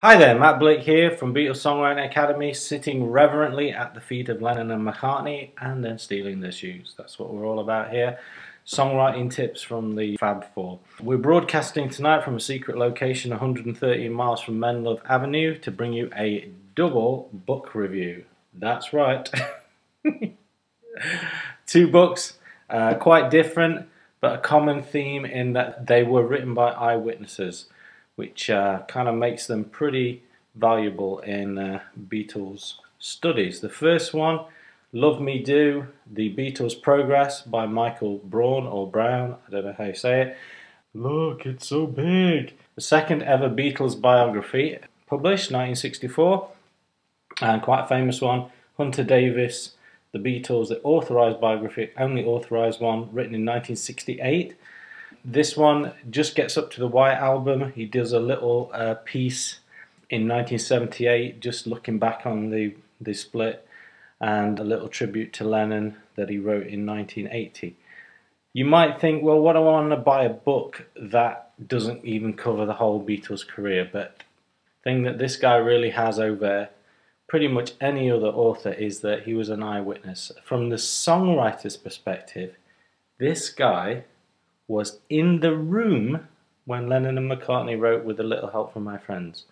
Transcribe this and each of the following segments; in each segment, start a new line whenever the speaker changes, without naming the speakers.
Hi there, Matt Blick here from Beatles Songwriting Academy, sitting reverently at the feet of Lennon and McCartney and then stealing their shoes. That's what we're all about here. Songwriting tips from the Fab Four. We're broadcasting tonight from a secret location 113 miles from Menlove Avenue to bring you a double book review. That's right. Two books, quite different, but a common theme in that they were written by eyewitnesses, which kind of makes them pretty valuable in Beatles studies. The first one, Love Me Do, The Beatles Progress by Michael Braun or Brown, I don't know how you say it. Look, it's so big. The second ever Beatles biography, published 1964, and quite a famous one, Hunter Davis, The Beatles, the authorised biography, only authorised one, written in 1968. This one just gets up to the White Album. He does a little piece in 1978, just looking back on the split, and a little tribute to Lennon that he wrote in 1980. You might think, well, what do I want to buy a book that doesn't even cover the whole Beatles career? But the thing that this guy really has over pretty much any other author is that he was an eyewitness. From the songwriter's perspective, this guy was in the room when Lennon and McCartney wrote With a Little Help from My Friends.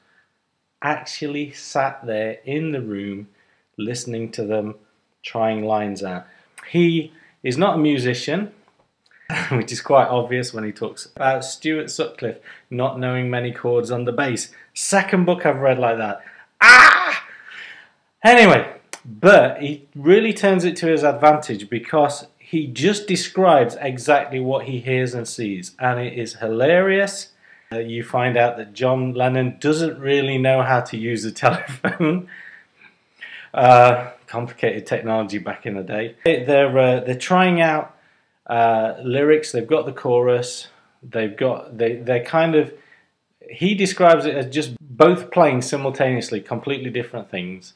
Actually sat there in the room listening to them trying lines out. He is not a musician, which is quite obvious when he talks about Stuart Sutcliffe not knowing many chords on the bass. Second book I've read like that. Anyway, but he really turns it to his advantage because he just describes exactly what he hears and sees, and it is hilarious. You find out that John Lennon doesn't really know how to use a telephone. Complicated technology back in the day. They're trying out lyrics. They've got the chorus. They're kind of. He describes it as just both playing simultaneously, completely different things,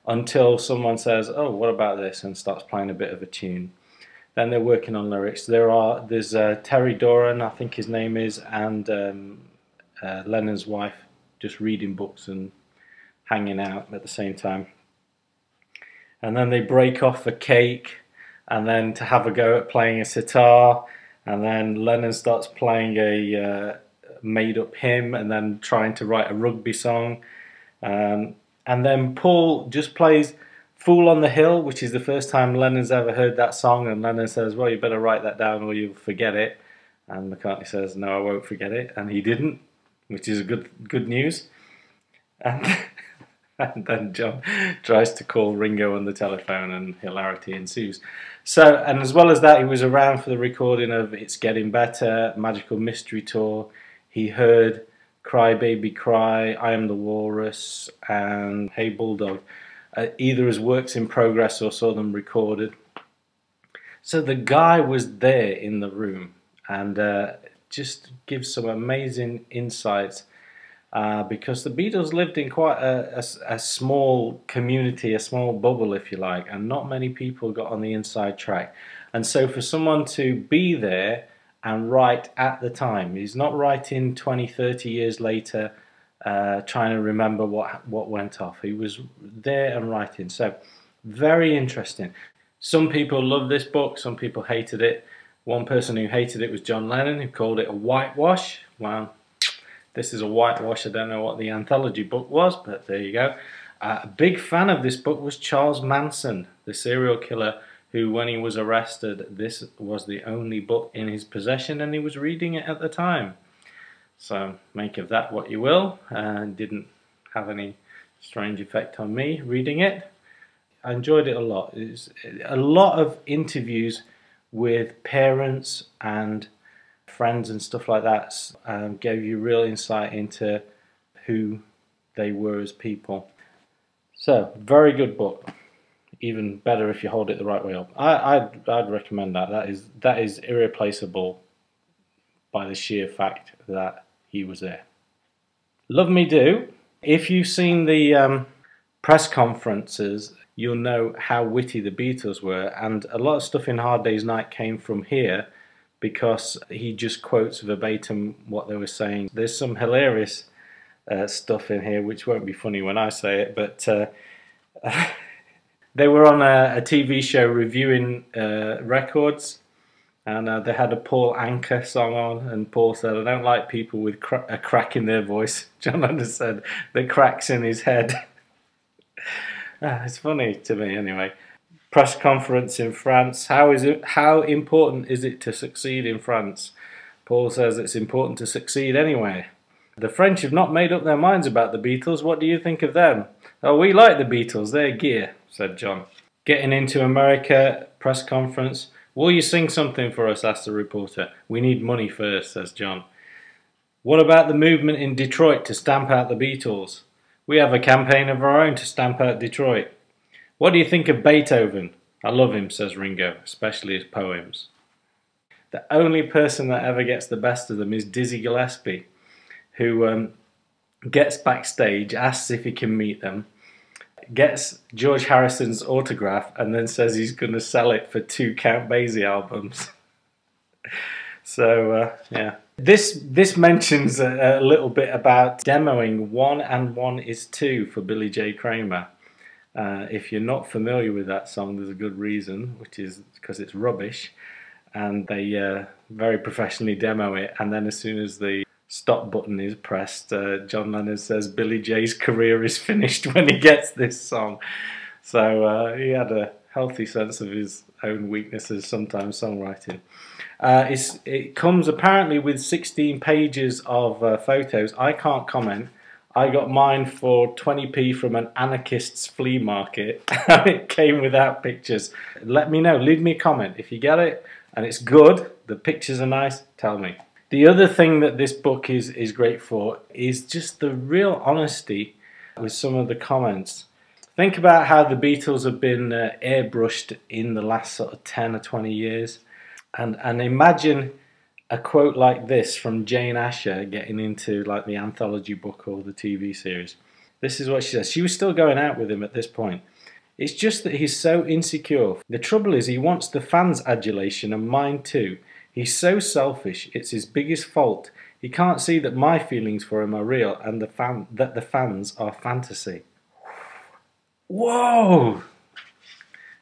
until someone says, "Oh, what about this?" and starts playing a bit of a tune. Then they're working on lyrics. There's Terry Doran, I think his name is, and Lennon's wife just reading books and hanging out at the same time. And then they break off for cake, and then to have a go at playing a sitar, and then Lennon starts playing a made-up hymn, and then trying to write a rugby song, and then Paul just plays Fool on the Hill, which is the first time Lennon's ever heard that song, and Lennon says, well, you better write that down or you'll forget it. And McCartney says, no, I won't forget it, and he didn't, which is a good news. And, and then John tries to call Ringo on the telephone and hilarity ensues. So, and as well as that, he was around for the recording of It's Getting Better, Magical Mystery Tour. He heard Cry Baby Cry, I Am the Walrus, and Hey Bulldog, either as works in progress or saw them recorded. So the guy was there in the room, and just gives some amazing insights, because the Beatles lived in quite a small community, a small bubble if you like, and not many people got on the inside track. And so for someone to be there and write at the time, he's not writing 20, 30 years later trying to remember what went off. He was there and writing. So very interesting. Some people loved this book, some people hated it. One person who hated it was John Lennon, who called it a whitewash. Well, this is a whitewash. I don't know what the anthology book was, but there you go. A big fan of this book was Charles Manson, the serial killer, who, when he was arrested, this was the only book in his possession, and he was reading it at the time. So make of that what you will. Didn't have any strange effect on me reading it. I enjoyed it a lot. It's a lot of interviews with parents and friends and stuff like that. Gave you real insight into who they were as people. So very good book. Even better if you hold it the right way up. I'd recommend that. That is irreplaceable by the sheer fact that he was there. Love Me Do. If you've seen the press conferences, you'll know how witty the Beatles were, and a lot of stuff in Hard Day's Night came from here because he just quotes verbatim what they were saying. There's some hilarious stuff in here, which won't be funny when I say it, but they were on a TV show reviewing records, and they had a Paul Anka song on, and Paul said, "I don't like people with a crack in their voice." John Lennon said, "The crack's in his head." It's funny to me anyway. Press conference in France. How important is it to succeed in France? Paul says it's important to succeed anyway. The French have not made up their minds about the Beatles. What do you think of them? Oh, we like the Beatles. They're gear, said John. Getting into America, press conference. Will you sing something for us? Asked the reporter. We need money first, says John. What about the movement in Detroit to stamp out the Beatles? We have a campaign of our own to stamp out Detroit. What do you think of Beethoven? I love him, says Ringo, especially his poems. The only person that ever gets the best of them is Dizzy Gillespie, who gets backstage, asks if he can meet them, gets George Harrison's autograph, and then says he's going to sell it for 2 Count Basie albums. So, yeah. This mentions a little bit about demoing 1 and 1 is 2 for Billy J. Kramer. If you're not familiar with that song, there's a good reason, which is because it's rubbish, and they very professionally demo it, and then as soon as the stop button is pressed, John Lennon says Billy J's career is finished when he gets this song. So he had a healthy sense of his own weaknesses, sometimes songwriting. It comes apparently with 16 pages of photos. I can't comment. I got mine for 20p from an anarchist's flea market. It came without pictures. Let me know. Leave me a comment. If you get it and it's good, the pictures are nice, tell me. The other thing that this book is great for is just the real honesty with some of the comments. Think about how the Beatles have been airbrushed in the last sort of 10 or 20 years. And imagine a quote like this from Jane Asher getting into like the anthology book or the TV series. This is what she says. She was still going out with him at this point. It's just that he's so insecure. The trouble is he wants the fans' adulation and mine too. He's so selfish. It's his biggest fault. He can't see that my feelings for him are real and that the fans are fantasy. Whoa!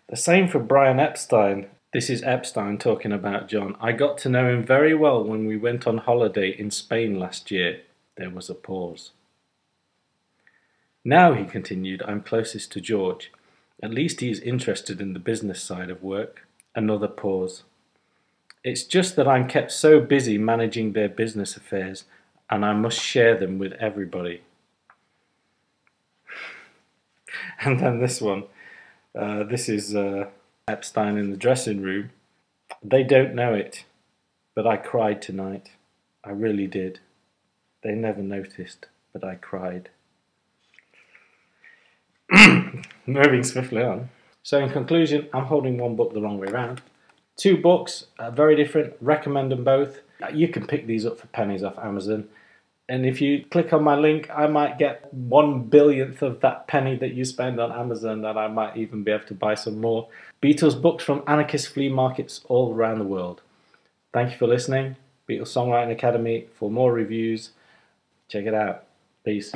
The same for Brian Epstein. This is Epstein talking about John. I got to know him very well when we went on holiday in Spain last year. There was a pause. Now, he continued, I'm closest to George. At least he is interested in the business side of work. Another pause. It's just that I'm kept so busy managing their business affairs, and I must share them with everybody. And then this one. This is Epstein in the dressing room. They don't know it, but I cried tonight. I really did. They never noticed, but I cried. Moving swiftly on. So in conclusion, I'm holding one book the wrong way around. 2 books, very different, recommend them both. You can pick these up for pennies off Amazon. And if you click on my link, I might get 1/1000th of that penny that you spend on Amazon, and I might even be able to buy some more Beatles books from anarchist flea markets all around the world. Thank you for listening. Beatles Songwriting Academy. For more reviews, check it out. Peace.